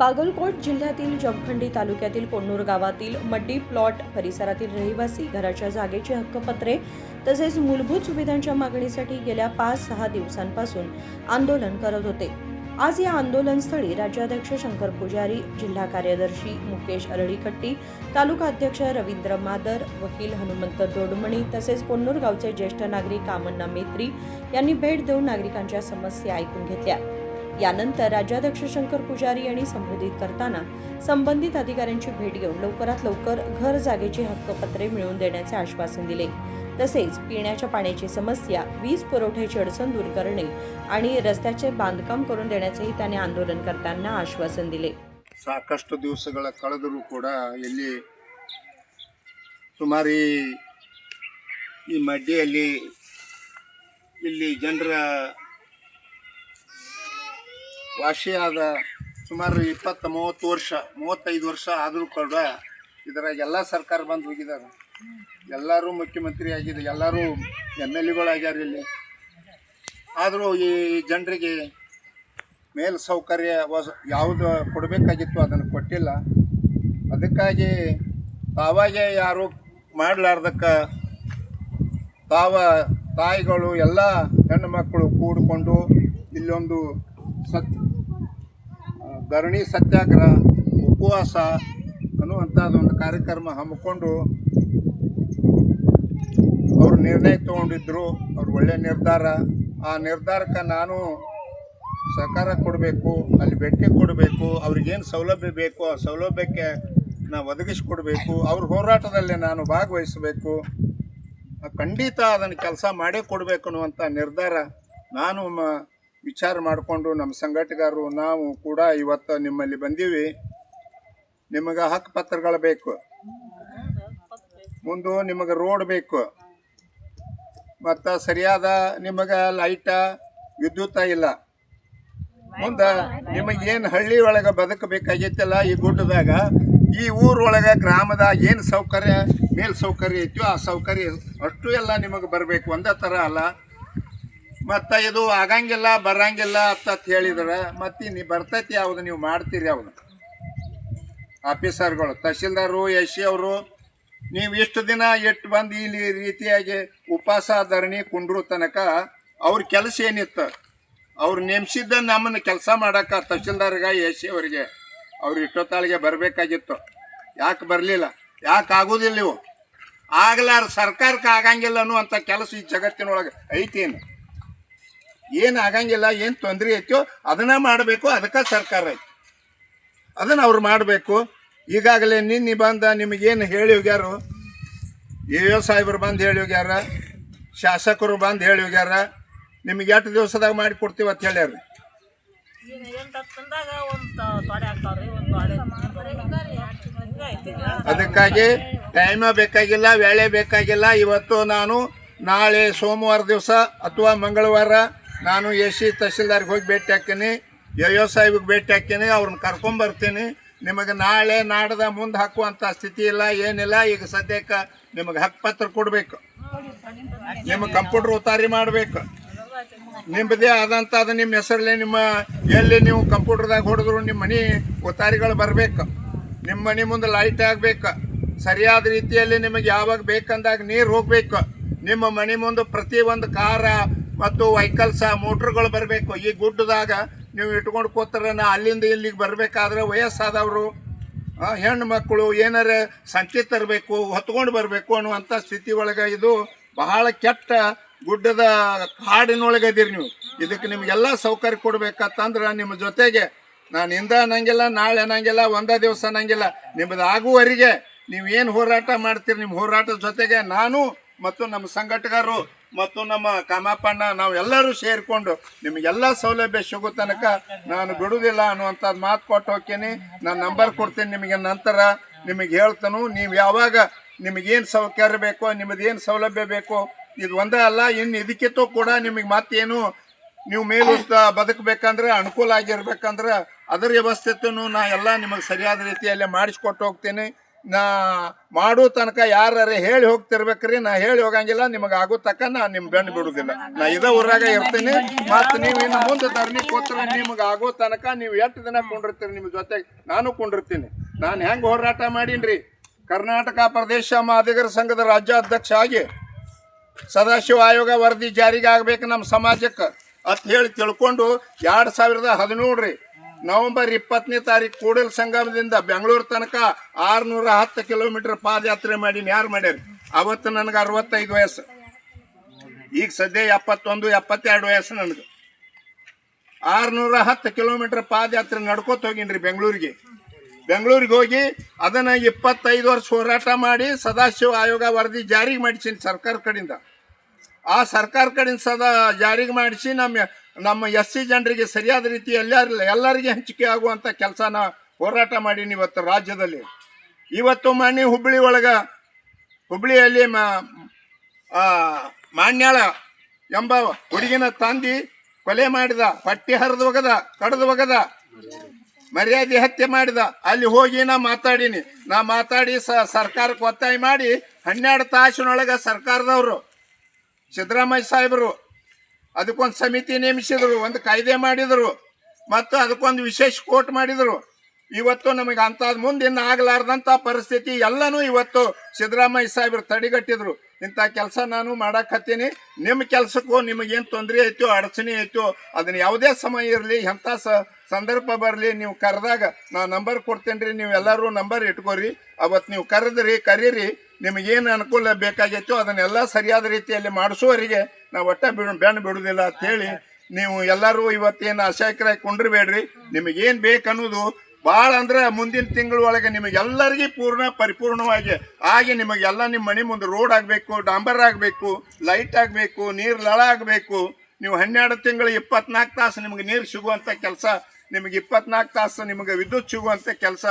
बागलकोट जिल्ह्यातील जमखंडी तालुक्यातील कोण्णूर गावातील मड्डी प्लॉट परिसरातील रहिवासी घराच्या जागेची हक्कपत्रे तसेच मूलभूत सुविधांच्या मागणीसाठी गेल्या 5-6 दिवसांपासून आंदोलन करत होते। आज या आंदोलनस्थळी राज्याध्यक्ष शंकर पुजारी, जिल्हा कार्यदर्शी मुकेश अरळीकट्टी, तालुका अध्यक्ष रवींद्र मादर, वकील हनुमंत दोडमणी तसेच कोण्णूर गावचे ज्येष्ठ नागरिक कामण्णा मेत्री यांनी भेट देऊन नागरिकांच्या समस्या ऐकून घेतल्या। यानंतर राज्याध्यक्ष शंकर पुजारी यांनी संबोधित करताना संबंधित अधिकाऱ्यांची भेट घेऊन लवकरात लवकर घर जागेची हक्कपत्रे मिळवून देण्याचे आश्वासन दिले। तसेच पिण्याच्या पाण्याची समस्या, वीज पुरवठ्याची अडचण दूर करणे आणि रस्त्याचे बांधकाम करून देण्याचेही त्यांनी आंदोलनकर्त्यांना आश्वासन दिले। ಸಾಕಷ್ಟು ದಿವಸಗಳ ಕಳೆದರೂ ಕೂಡ ಸುಮಾರು ಈ ಮಡ್ಡಿಯಲ್ಲಿ ಇಲ್ಲಿ ಜನರ ವಾಸಿಯಾದ ಸುಮಾರು 20-30 ವರ್ಷ 35 ವರ್ಷ ಆದರೂ ಕೂಡ ಇದರಾಗ ಎಲ್ಲ ಸರ್ಕಾರ ಬಂದು ಹೋಗಿದ್ದಾರೆ। ಎಲ್ಲರೂ ಮುಖ್ಯಮಂತ್ರಿ ಆಗಿದೆ, ಎಲ್ಲರೂ MLA ಆಗ್ಯಾರ ಇಲ್ಲಿ। ಆದರೂ ಈ ಜನರಿಗೆ ಮೇಲ್ ಸೌಕರ್ಯ ಯಾವುದು ಕೊಡಬೇಕಾಗಿತ್ತು ಅದನ್ನು ಕೊಟ್ಟಿಲ್ಲ। ಅದಕ್ಕಾಗಿ ತಾವಾಗೆ ಯಾರು ಮಾಡಲಾರ್ದಕ್ಕೆ ತಾಯಿಗಳು ಎಲ್ಲ ಹೆಣ್ಣು ಮಕ್ಕಳು ಕೂಡಿಕೊಂಡು ಇಲ್ಲೊಂದು ಧರಣಿ ಸತ್ಯಾಗ್ರಹ ಉಪವಾಸ ಅನ್ನುವಂಥದ್ದೊಂದು ಕಾರ್ಯಕ್ರಮ ಹಮ್ಮಿಕೊಂಡು ಅವರು ನಿರ್ಣಯ ತಗೊಂಡಿದ್ದರು। ಅವ್ರು ಒಳ್ಳೆಯ ನಿರ್ಧಾರ, ಆ ನಿರ್ಧಾರಕ್ಕೆ ನಾನು ಸಹಕಾರ ಕೊಡಬೇಕು, ಅಲ್ಲಿ ಭೇಟಿ ಕೊಡಬೇಕು, ಅವ್ರಿಗೇನು ಸೌಲಭ್ಯ ಬೇಕು ಆ ಸೌಲಭ್ಯಕ್ಕೆ ನಾವು ಒದಗಿಸಿಕೊಡ್ಬೇಕು, ಅವ್ರ ಹೋರಾಟದಲ್ಲಿ ನಾನು ಭಾಗವಹಿಸಬೇಕು, ಖಂಡಿತ ಅದನ್ನು ಕೆಲಸ ಮಾಡೇ ಕೊಡಬೇಕು ಅನ್ನುವಂಥ ನಿರ್ಧಾರ ನಾನು ವಿಚಾರ ಮಾಡಿಕೊಂಡು ನಮ್ಮ ಸಂಘಟಕರು ನಾವು ಕೂಡ ಇವತ್ತು ನಿಮ್ಮಲ್ಲಿ ಬಂದೀವಿ। ನಿಮಗೆ ಹಕ್ಕುಪತ್ರಗಳು ಬೇಕು, ಮುಂದೆ ನಿಮಗೆ ರೋಡ್ ಬೇಕು, ಮತ್ತು ಸರಿಯಾದ ನಿಮಗೆ ಲೈಟ ವಿದ್ಯುತ್ ಇಲ್ಲ, ಮುಂದೆ ನಿಮಗೇನು ಹಳ್ಳಿ ಒಳಗೆ ಬದುಕಬೇಕಾಗೈತಲ್ಲ ಈ ಗುಡ್ಡದಾಗ ಈ ಊರೊಳಗೆ ಗ್ರಾಮದಾಗ ಏನು ಸೌಕರ್ಯ ಮೇಲ್ ಸೌಕರ್ಯ ಐತೋ ಆ ಸೌಕರ್ಯ ಅಷ್ಟು ಎಲ್ಲ ನಿಮಗೆ ಬರಬೇಕು, ಒಂದೇ ಥರ ಅಲ್ಲ। ಮತ್ತು ಇದು ಆಗಂಗಿಲ್ಲ ಬರಂಗಿಲ್ಲ ಅಂತ ಹೇಳಿದ್ರೆ ಮತ್ತೆ ನೀವು ಬರ್ತೈತಿ ಯಾವುದು ನೀವು ಮಾಡ್ತೀರಿ ಯಾವುದು ಆಫೀಸರ್ಗಳು ತಹಶೀಲ್ದಾರು SC ಅವರು ನೀವು ಇಷ್ಟು ದಿನ ಇಟ್ಟು ಬಂದು ಇಲ್ಲಿ ರೀತಿಯಾಗಿ ಉಪವಾಸ ಧರಣಿ ಕುಂಡ್ರು ತನಕ ಅವ್ರ ಕೆಲಸ ಏನಿತ್ತು, ಅವ್ರು ನೇಮಿಸಿದ್ದ ನಮ್ಮನ್ನು ಕೆಲಸ ಮಾಡೋಕೆ ತಹಶೀಲ್ದಾರ್ಗೆ SC ಅವರಿಗೆ ಅವ್ರು ಇಷ್ಟೊತ್ತಾಳಿಗೆ ಬರಬೇಕಾಗಿತ್ತು, ಯಾಕೆ ಬರಲಿಲ್ಲ, ಯಾಕೆ ಆಗೋದಿಲ್ಲ? ನೀವು ಆಗ್ಲಾರ ಸರ್ಕಾರಕ್ಕೆ ಆಗಂಗಿಲ್ಲ ಅನ್ನುವಂಥ ಕೆಲಸ ಈ ಜಗತ್ತಿನೊಳಗೆ ಐತೇನು? ಏನು ಆಗಂಗಿಲ್ಲ, ಏನು ತೊಂದರೆ ಐತೋ ಅದನ್ನು ಮಾಡಬೇಕು, ಅದಕ್ಕೆ ಸರ್ಕಾರ ಐತಿ, ಅದನ್ನು ಅವ್ರು ಮಾಡಬೇಕು। ಈಗಾಗಲೇ ನಿನ್ನೆ ಬಂದ ನಿಮಗೇನು ಹೇಳಿ ಹೋಗ್ಯಾರು, ಸಾಹೇಬರು ಬಂದು ಹೇಳಿ ಹೋಗ್ಯಾರ, ಶಾಸಕರು ಬಂದು ಹೇಳಿ ಹೋಗ್ಯಾರ, ನಿಮಗೆ ಎಷ್ಟು ದಿವಸದಾಗ ಮಾಡಿ ಕೊಡ್ತೀವಿ ಅಂತ ಹೇಳ್ಯಾರ। ಅದಕ್ಕಾಗಿ ಟೈಮ ಬೇಕಾಗಿಲ್ಲ, ವೇಳೆ ಬೇಕಾಗಿಲ್ಲ। ಇವತ್ತು ನಾನು ನಾಳೆ ಸೋಮವಾರ ದಿವಸ ಅಥವಾ ಮಂಗಳವಾರ ನಾನು SC ತಹಶೀಲ್ದಾರ್ಗೆ ಹೋಗಿ ಭೇಟಿ ಹಾಕ್ತೀನಿ, ಸಾಹೇಬ್ಗೆ ಭೇಟಿ ಹಾಕ್ತೀನಿ, ಅವ್ರನ್ನ ಕರ್ಕೊಂಬರ್ತೀನಿ। ನಿಮಗೆ ನಾಳೆ ನಾಡ್ದ ಮುಂದೆ ಹಾಕುವಂಥ ಸ್ಥಿತಿ ಇಲ್ಲ, ಏನಿಲ್ಲ। ಈಗ ಸದ್ಯಕ್ಕೆ ನಿಮಗೆ ಹಕ್ಕುಪತ್ರ ಕೊಡಬೇಕು, ನಿಮಗೆ ಕಂಪ್ಯೂಟರ್ ಉತ್ತಾರಿ ಮಾಡಬೇಕು, ನಿಮ್ಮದೇ ಆದಂಥ ಅದು ನಿಮ್ಮ ಹೆಸರಲ್ಲೇ ನಿಮ್ಮ ಎಲ್ಲಿ ನೀವು ಕಂಪ್ಯೂಟರ್ದಾಗ ಹೊಡೆದ್ರು ನಿಮ್ಮ ಮನೆ ಉತ್ತಾರಿಗಳು ಬರಬೇಕು, ನಿಮ್ಮ ಮನೆ ಮುಂದೆ ಲೈಟ್ ಆಗಬೇಕು, ಸರಿಯಾದ ರೀತಿಯಲ್ಲಿ ನಿಮಗೆ ಯಾವಾಗ ಬೇಕಂದಾಗ ನೀರು ಹೋಗಬೇಕು, ನಿಮ್ಮ ಮನೆ ಮುಂದೆ ಪ್ರತಿಯೊಂದು ಕಾರ ಮತ್ತು ವೆಹಿಕಲ್ಸ ಮೋಟ್ರ್ಗಳು ಬರಬೇಕು। ಈ ಗುಡ್ಡದಾಗ ನೀವು ಇಟ್ಕೊಂಡು ಕೂತಾರೆ ಅಲ್ಲಿಂದ ಇಲ್ಲಿಗೆ ಬರಬೇಕಾದ್ರೆ ವಯಸ್ಸಾದವರು ಹೆಣ್ಣು ಮಕ್ಕಳು ಏನಾರ ಸಂಚಿ ತರಬೇಕು, ಹೊತ್ಕೊಂಡು ಬರಬೇಕು ಅನ್ನುವಂಥ ಸ್ಥಿತಿ ಒಳಗೆ ಇದು ಬಹಳ ಕೆಟ್ಟ ಗುಡ್ಡದ ಕಾಡಿನೊಳಗೆ ಅದೀರಿ ನೀವು। ಇದಕ್ಕೆ ನಿಮಗೆಲ್ಲ ಸೌಕರ್ಯ ಕೊಡ್ಬೇಕಂತಂದ್ರೆ ನಿಮ್ಮ ಜೊತೆಗೆ ನಾನು ಇಂದ ಅನ್ನಂಗಿಲ್ಲ, ನಾಳೆ ಅನ್ನಂಗಿಲ್ಲ, ಒಂದೇ ದಿವಸ ಅನ್ನಂಗಿಲ್ಲ, ನಿಮ್ಮದು ಆಗುವವರೆಗೆ ನೀವು ಏನು ಹೋರಾಟ ಮಾಡ್ತೀರಿ ನಿಮ್ಮ ಹೋರಾಟದ ಜೊತೆಗೆ ನಾನು ಮತ್ತು ನಮ್ಮ ಸಂಘಟಕರು ಮತ್ತು ನಮ್ಮ ಕಾಮಪ್ಪಣ್ಣ ನಾವೆಲ್ಲರೂ ಸೇರಿಕೊಂಡು ನಿಮಗೆಲ್ಲ ಸೌಲಭ್ಯ ಸಿಗೋ ತನಕ ನಾನು ಬಿಡುವುದಿಲ್ಲ ಅನ್ನುವಂಥದ್ದು ಮಾತು ಕೊಟ್ಟು ಹೋಗ್ತೀನಿ। ನಾನು ನಂಬರ್ ಕೊಡ್ತೀನಿ ನಿಮಗೆ, ನಂತರ ನಿಮಗೆ ಹೇಳ್ತಾನು, ನೀವು ಯಾವಾಗ ನಿಮಗೇನು ಸೌಕರ್ಯ ಬೇಕೋ ನಿಮ್ಮದೇನು ಸೌಲಭ್ಯ ಬೇಕೋ ಇದು ಒಂದೇ ಅಲ್ಲ, ಇನ್ನು ಇದಕ್ಕಿಂತ ಕೂಡ ನಿಮಗೆ ಮತ್ತೇನು ನೀವು ಮೇಲೂ ಬದುಕಬೇಕಂದ್ರೆ ಅನುಕೂಲ ಆಗಿರ್ಬೇಕಂದ್ರೆ ಅದರ ವ್ಯವಸ್ಥೆಯನ್ನು ನಾ ಎಲ್ಲ ನಿಮಗೆ ಸರಿಯಾದ ರೀತಿಯಲ್ಲೇ ಮಾಡಿಸ್ಕೊಟ್ಟು ಹೋಗ್ತೀನಿ। ನಾ ಮಾಡೋ ತನಕ ಯಾರೇ ಹೇಳಿ ಹೋಗ್ತಿರ್ಬೇಕ್ರಿ. ನಾ ಹೇಳಿ ಹೋಗಂಗಿಲ್ಲ, ನಿಮಗೆ ಆಗೋ ತಕ್ಕ ನಾ ನಿಮ್ಮ ಬೆನ್ನು ಬಿಡುದಿಲ್ಲ. ನಾ ಇದ ಊರಾಗ ಇರ್ತೀನಿ. ಮತ್ತು ನೀವು ಇನ್ನು ಮುಂದೆ ಧರಣಿ ಕೂತ್ರೆ ನಿಮಗೆ ಆಗೋ ತನಕ ನೀವು ಎಷ್ಟು ದಿನ ಕೊಂಡಿರ್ತೀರಿ ನಿಮ್ಮ ಜೊತೆಗೆ ನಾನು ಕೊಂಡಿರ್ತೀನಿ. ನಾನು ಹೆಂಗೆ ಹೋರಾಟ ಮಾಡೀನ್ರಿ, ಕರ್ನಾಟಕ ಪ್ರದೇಶ ಮಾದಿಗರ ಸಂಘದ ರಾಜ್ಯಾಧ್ಯಕ್ಷ ಆಗಿ ಸದಾಶಿವ ಆಯೋಗ ವರದಿ ಜಾರಿಗೆ ಆಗ್ಬೇಕು ನಮ್ಮ ಸಮಾಜಕ್ಕೆ ಅಂತ ಹೇಳಿ ತಿಳ್ಕೊಂಡು 2017 ನವೆಂಬರ್ 20ನೇ ತಾರೀಕು ಕೂಡಲ ಸಂಗಮದಿಂದ ಬೆಂಗಳೂರು ತನಕ 610 ಕಿಲೋಮೀಟರ್ ಪಾದಯಾತ್ರೆ ಮಾಡೀನಿ. ಯಾರು ಮಾಡ್ಯಾರ? ಅವತ್ತು ನನಗೆ 65 ವಯಸ್ಸು, ಈಗ ಸದ್ಯ 71-72 ವಯಸ್ಸು ನನಗೆ. 610 ಕಿಲೋಮೀಟರ್ ಪಾದಯಾತ್ರೆ ನಡ್ಕೋತ ಹೋಗಿನ್ರಿ ಬೆಂಗಳೂರಿಗೆ ಹೋಗಿ ಅದನ್ನು 25 ವರ್ಷ ಹೋರಾಟ ಮಾಡಿ ಸದಾಶಿವ ಆಯೋಗ ವರದಿ ಜಾರಿಗೆ ಮಾಡಿಸೀನಿ ಸರ್ಕಾರ ಕಡೆಯಿಂದ. ಆ ಸರ್ಕಾರ ಕಡೆಯಿಂದ ಜಾರಿಗೆ ಮಾಡಿಸಿ ನಮ್ಮ SC ಜನರಿಗೆ ಸರಿಯಾದ ರೀತಿ ಎಲ್ಲರಿಗೆ ಹಂಚಿಕೆ ಆಗುವಂಥ ಕೆಲಸನ ಹೋರಾಟ ಮಾಡೀನಿ ಇವತ್ತು ರಾಜ್ಯದಲ್ಲಿ. ಇವತ್ತು ಮಾನ್ಯ ಹುಬ್ಳಿಯಲ್ಲಿ ಮಾನ್ಯಾಳ ಎಂಬ ಹುಡುಗಿನ ತಂದಿ ಕೊಲೆ ಮಾಡಿದ, ಪಟ್ಟಿ ಹರಿದು ಕಡ್ದು ಒಗದ, ಮರ್ಯಾದೆ ಹತ್ಯೆ ಮಾಡಿದ. ಅಲ್ಲಿ ಹೋಗಿ ನಾ ಮಾತಾಡಿ ಸರ್ಕಾರಕ್ಕೆ ಒತ್ತಾಯ ಮಾಡಿ 12 ತಾಸಿನೊಳಗೆ ಸರ್ಕಾರದವರು ಸಿದ್ದರಾಮಯ್ಯ ಸಾಹೇಬರು ಅದಕ್ಕೊಂದು ಸಮಿತಿ ನೇಮಿಸಿದರು, ಒಂದು ಕಾಯ್ದೆ ಮಾಡಿದರು, ಮತ್ತು ಅದಕ್ಕೊಂದು ವಿಶೇಷ ಕೋರ್ಟ್ ಮಾಡಿದರು. ಇವತ್ತು ನಮಗೆ ಅಂಥದ್ದು ಮುಂದಿನ ಆಗಲಾರ್ದಂಥ ಪರಿಸ್ಥಿತಿ ಎಲ್ಲನೂ ಇವತ್ತು ಸಿದ್ದರಾಮಯ್ಯ ಸಾಹೇಬರು ತಡೆಗಟ್ಟಿದ್ರು. ಇಂಥ ಕೆಲಸ ನಾನು ಮಾಡಾಕತ್ತೀನಿ. ನಿಮ್ಮ ಕೆಲಸಕ್ಕೂ ನಿಮಗೇನು ತೊಂದರೆ ಐತೋ ಅಡಚಣೆ ಐತೋ ಅದನ್ನು ಯಾವುದೇ ಸಮಯ ಇರಲಿ, ಎಂಥ ಸಂದರ್ಭ ಬರಲಿ, ನೀವು ಕರೆದಾಗ ನಾ ನಂಬರ್ ಕೊಡ್ತೇನೆ ರೀ, ನೀವು ಎಲ್ಲರೂ ನಂಬರ್ ಇಟ್ಕೋರಿ. ಅವತ್ತು ನೀವು ಕರೀರಿ, ನಿಮಗೇನು ಅನುಕೂಲ ಬೇಕಾಗೈತೋ ಅದನ್ನೆಲ್ಲ ಸರಿಯಾದ ರೀತಿಯಲ್ಲಿ ಮಾಡಿಸುವವರಿಗೆ ನಾವು ಬೆನ್ನು ಬಿಡುವುದಿಲ್ಲ ಅಂತೇಳಿ ನೀವು ಎಲ್ಲರೂ ಇವತ್ತೇನು ಅಸಹಾಯಕರಾಗಿ ಕೊಂಡಿರಬೇಡ್ರಿ. ನಿಮಗೇನು ಬೇಕನ್ನೋದು ಭಾಳ ಅಂದ್ರೆ ಮುಂದಿನ ತಿಂಗಳೊಳಗೆ ನಿಮಗೆಲ್ಲರಿಗೂ ಪರಿಪೂರ್ಣವಾಗಿ ಆಗಿ ನಿಮಗೆಲ್ಲ ನಿಮ್ಮ ಮನೆ ಮುಂದೆ ರೋಡ್ ಆಗಬೇಕು, ಡಾಂಬರ್ ಆಗಬೇಕು, ಲೈಟ್ ಆಗಬೇಕು, ನೀರು ಲಳ ಆಗಬೇಕು. ನೀವು 12 ತಿಂಗಳು 24 ತಾಸು ನಿಮಗೆ ನೀರು ಸಿಗುವಂಥ ಕೆಲಸ, ನಿಮಗೆ 24 ತಾಸು ನಿಮಗೆ ವಿದ್ಯುತ್ ಸಿಗುವಂಥ ಕೆಲಸ,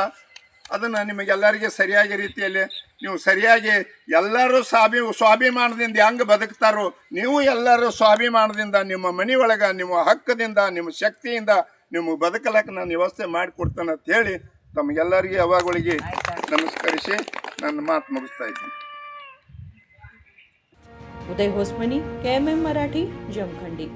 ಅದನ್ನು ನಿಮಗೆಲ್ಲರಿಗೆ ಸರಿಯಾಗಿ ರೀತಿಯಲ್ಲಿ ನೀವು ಸರಿಯಾಗಿ ಎಲ್ಲರೂ ಸ್ವಾಭಿಮಾನದಿಂದ ಹೆಂಗೆ ಬದುಕ್ತಾರೋ ನೀವು ಎಲ್ಲರೂ ಸ್ವಾಭಿಮಾನದಿಂದ ನಿಮ್ಮ ಮನೆಯೊಳಗೆ ನಿಮ್ಮ ಹಕ್ಕದಿಂದ ನಿಮ್ಮ ಶಕ್ತಿಯಿಂದ ನಿಮ್ಮ ಬದುಕಲಕ್ಕೆ ನಾನು ವ್ಯವಸ್ಥೆ ಮಾಡಿಕೊಡ್ತೇನೆ ಅಂತ ಹೇಳಿ ತಮಗೆಲ್ಲರಿಗೆ ಅವಾಗಳಿಗೆ ನಮಸ್ಕರಿಸಿ ನನ್ನ ಮಾತು ಮುಗಿಸ್ತಾ ಇದ್ದೀನಿ. उदय होसमनी, KMM मराठी, जमखंडी.